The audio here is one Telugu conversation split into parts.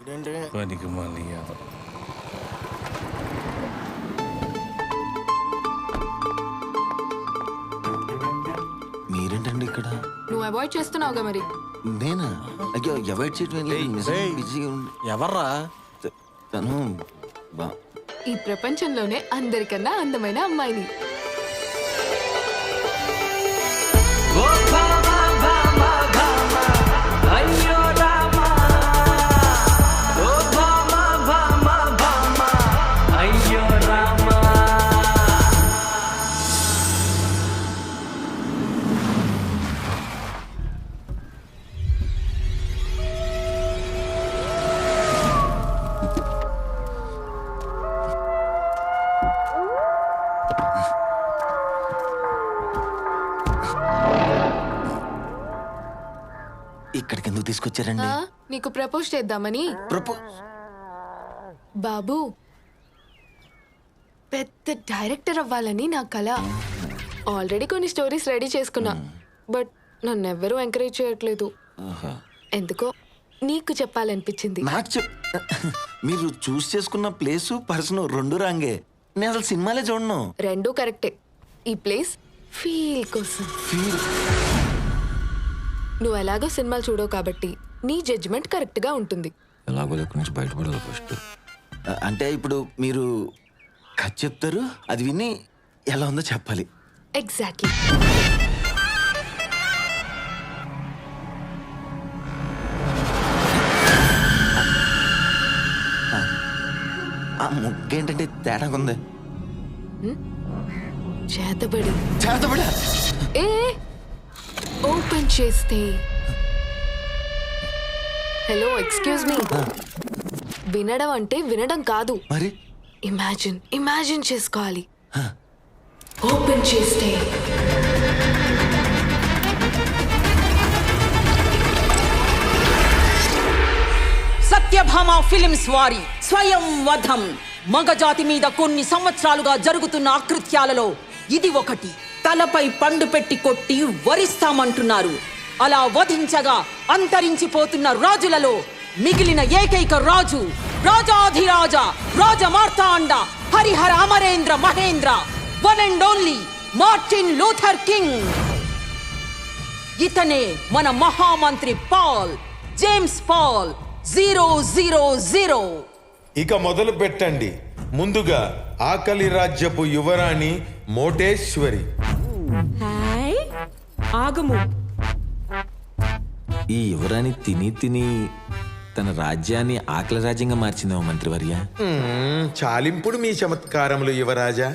పనికి మళ్ళీ మీరేంటండి ఇక్కడ? నువ్వు అవాయిడ్ చేస్తున్నావుగా మరి. నేనా? అయ్యో అవాయిడ్ చేయడం బిజీగా ఉంది. ఎవర్రా? తను ఈ ప్రపంచంలోనే అందరికన్నా అందమైన అమ్మాయిని. ఇక్కడికి ఎందుకు తీసుకొచ్చారండి? నీకు ప్రపోజ్ చేద్దామని. బాబు, పెద్ద డైరెక్టర్ అవ్వాలని నా కల. ఆల్రెడీ కొన్ని స్టోరీస్ రెడీ చేసుకున్నా, బట్ నన్ను ఎవ్వరూ ఎంకరేజ్ చేయట్లేదు. ఎందుకో నీకు చెప్పాలనిపించింది. నాకు మీరు చూస్ చేసుకున్న ప్లేసు పర్సన్ రెండు రాంగే. నేను అసలు సినిమాలే చూడను. రెండూ కరెక్టే. ఈ ప్లేస్ ఫీల్ కోసం. నువ్వు ఎలాగో సినిమాలు చూడవు కాబట్టి నీ జడ్జిమెంట్ కరెక్ట్ గా ఉంటుంది. ఎలాగో ఇక్కడి నుంచి బయటపడాలి ఫస్ట్. అంటే ఇప్పుడు మీరు కథ చెప్తారు, అది విని ఎలా ఉందో చెప్పాలి. ఎగ్జాక్ట్లీ. ఆ ముగ్గేంటంటే తేడాగా ఉంది. చేతబడి ఏ ఓపెన్ చేస్తే. Hello, excuse me. వినడం అంటే వినడం కాదు, మరి ఇమాజిన్ చేసుకోవాలి. ఓపెన్ చేస్తే సత్యభామ ఫిలిమ్స్ వారి స్వయం వధం. మగజాతి మీద కొన్ని సంవత్సరాలుగా జరుగుతున్న అకృత్యాలలో ఇది ఒకటి. తలపై పండు పెట్టి కొట్టి వరిస్తామంటున్నారు. అలా వధించగా అంతరించిపోతున్న రాజులలో మిగిలిన ఏకైక రాజు, రాజాధిరాజ, రాజమార్తాండ, Harihara Amarendra Mahendra, one and only Martin Luther King. ఇతనే మన మహామంత్రి పాల్, జేమ్స్ పాల్ 000. ఇక మొదలు పెట్టండి. ముందుగా ఆకలి రాజ్యపు యువరాణి మోటేశ్వరి. ఆగము. ఈ యువరాణి తిని తన రాజ్యాన్ని ఆకలి రాజ్యంగా మార్చిందేమో మంత్రివర్య. చాలింపుడు మీ చమత్కారములు యువరాజా.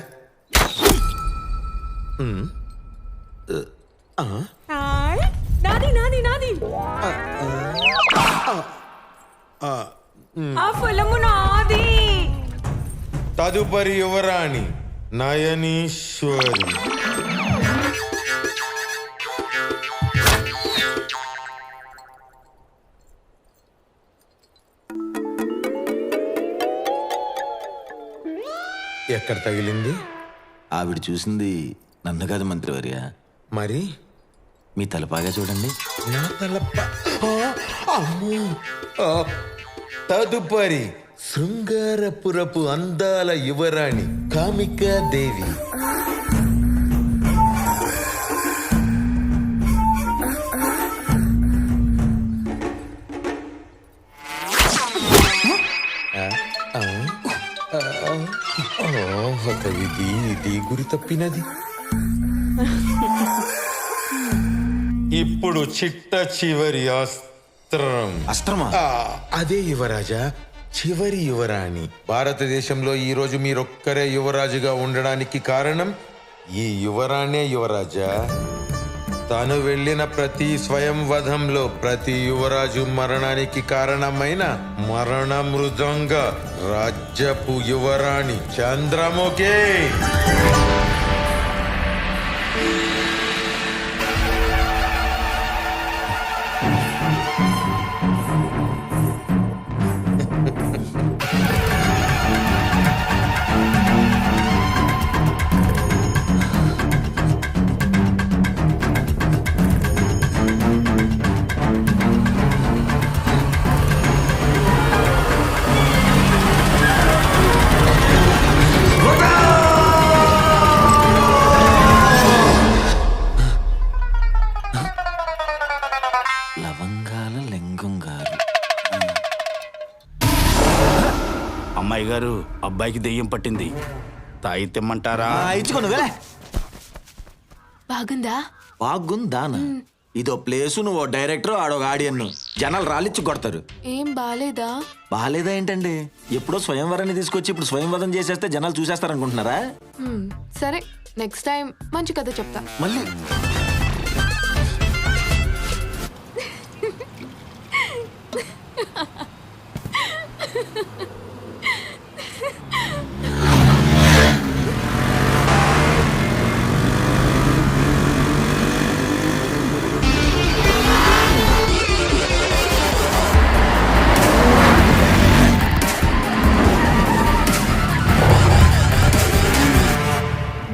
తదుపరి యువరాణి నయనీశ్వరి. ఎక్కడ తగిలింది? ఆవిడ చూసింది నన్ను కాదు మంత్రివర్య, మరి మీ తలపాగా చూడండి. నా తలప. అమ్మో. తదుపరి శృంగారపురపు అందాల యువరాణి కామికాదేవి. ఇది గురి తప్పినది. ఇప్పుడు చిట్ట చివరి అస్త్రమా? అదే యువరాజా, చివరి యువరాణి. భారతదేశంలో ఈ రోజు మీరొక్కరే యువరాజుగా ఉండడానికి కారణం ఈ యువరాణే యువరాజా. తాను వెళ్ళిన ప్రతి స్వయం వధంలో ప్రతి యువరాజు మరణానికి కారణమైన మరణ మృదంగ రాజ్యపు యువరాణి చంద్రముఖి. అమ్మాయి గారు అబ్బాయికి దెయ్యం పట్టింది తాయి తెమ్మంటారా? ఇచ్చుకో నువ్వే. బాగుందా? బాగుందానా? ఇదో ప్లేసు, నువ్వు డైరెక్టర్, ఆడొక ఆడియన్. జనాలు రాలిచ్చి కొడతారు. ఏం బాలేదా? బాగాలేదా ఏంటండి? ఎప్పుడో స్వయంవరాన్ని తీసుకొచ్చి ఇప్పుడు స్వయంవరం చేసేస్తే జనాలు చూసేస్తారనుకుంటున్నారా? సరే, నెక్స్ట్ టైం మంచి కథ చెప్తా. మళ్ళీ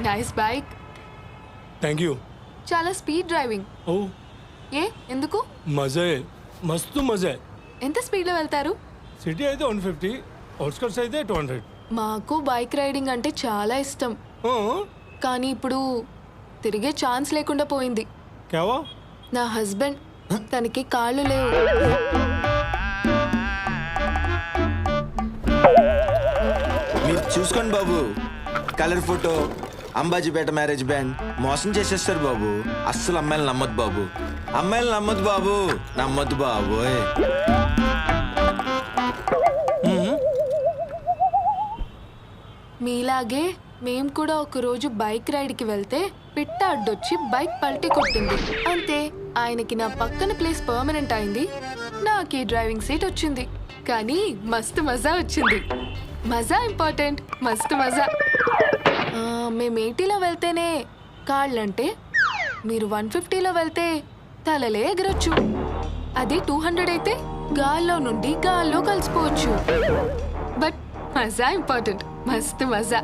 నైస్ బైక్. Thank you. చాలా స్పీడ్ డ్రైవింగ్. ओ ఏ ఎందుకు? मजा है, मस्त मजा है. ఎంత స్పీడ్లో వెళ్తారు? సిటీ అయితే 150, అవుట్స్కట్స్ అయితే 200. మాకు బైక్ రైడింగ్ అంటే చాలా ఇష్టం. ఓ కానీ ఇప్పుడు తిరిగే ఛాన్స్ లేకుండా పోయింది. क्या हुआ? నా హస్బెండ్, తనకి కాళ్ళు లేవు. మీరు చూసుకోండి బాబు. Colour photo, Ambajipeta marriage band మోసం చేసేస్తారు బాబు. అస్సలు అమ్మాయిలు నమ్మద్దు బాబు. అమ్మాయిలు నమ్మద్దు బాబు, నమ్మద్దు బాబు. మీలాగే మేము కూడా ఒక రోజు బైక్ రైడ్కి వెళ్తే పిట్ట అడ్డొచ్చి బైక్ పల్టీ కొట్టింది. అంతే, ఆయనకి నా పక్కన ప్లేస్ పర్మనెంట్ అయింది, నాకు ఈ డ్రైవింగ్ సీట్ వచ్చింది. కానీ మస్తు మజా వచ్చింది. మజా ఇంపార్టెంట్, మస్తు మజా. మేము 80లో వెళ్తేనే కాళ్ళంటే, మీరు 150లో వెళ్తే తలలే ఎగరొచ్చు. అదే 200 అయితే గాల్లో నుండి గాల్లో కలిసిపోవచ్చు. బట్ మజా ఇంపార్టెంట్, మస్తు మజా.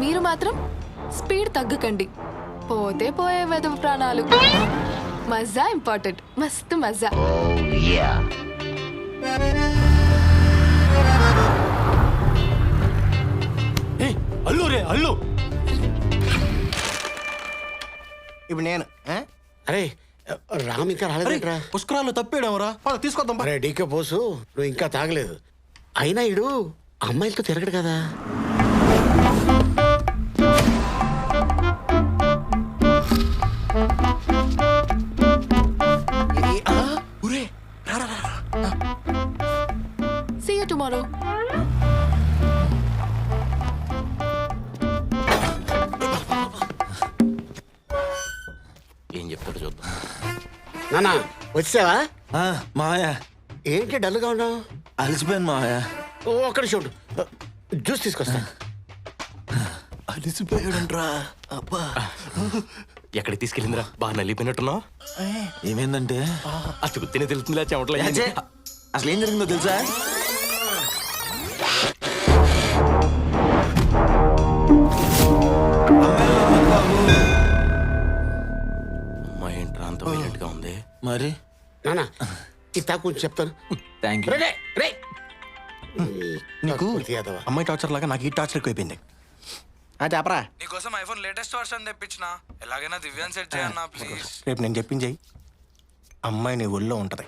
మీరు మాత్రం స్పీడ్ తగ్గకండి, పోతే పోయే వెదవ ప్రాణాలు. మజా ఇంపార్టెంట్, మస్తు మజా. అల్లు రే అల్లు. ఇప్పుడు నేను అరే రామ్ ఇంకా రాలేదురా. పుష్కరాల్లో తప్పేడేమరా? పద తీసుకొద్దాం. అరే డీకే పోసు, నువ్వు ఇంకా తాగలేదు. అయినా ఇడు అమ్మాయిలతో తిరగడు కదా. See you tomorrow. ఏం చెప్తాడు చూద్దాం. నానా వచ్చావా? మావయ్య, ఏంటి డల్గా ఉన్నావు? అలసిపోయాను మావయ్య. ఒక్కడి చూడు, జ్యూస్ తీసుకొస్తా. అలిసిపోయాడంట్రా. అబ్బా, ఎక్కడికి తీసుకెళ్ళిందిరా? బాగా నలిపోయినట్టున్నావు. ఏమైందంటే అసలు తినే తెలుస్తుందిలే చెమటలే. ఛే, అసలు ఏం జరిగిందో తెలుసా? అమ్మాయి ఏంట్రా అంత వైలెంట్ గా ఉంది? మరి నానా ఇతా కొంచెం చెప్తాను. Thank you. రే, రే. నీకు యాదవా. అమ్మాయి టార్చర్ లాగా నాకు ఈ టార్చర్ ఎక్కువైపోయింది. చెప్పరా. నీకోసం ఐఫోన్ లేటెస్ట్ వర్షన్ తెప్పించిన. ఎలాగైనా దివ్యాన్ని సెట్ చేయన్నా ప్లీజ్. రేపు నేను చెప్పింది చెయ్యి. అమ్మాయి నీ ఒళ్ళో ఉంటది.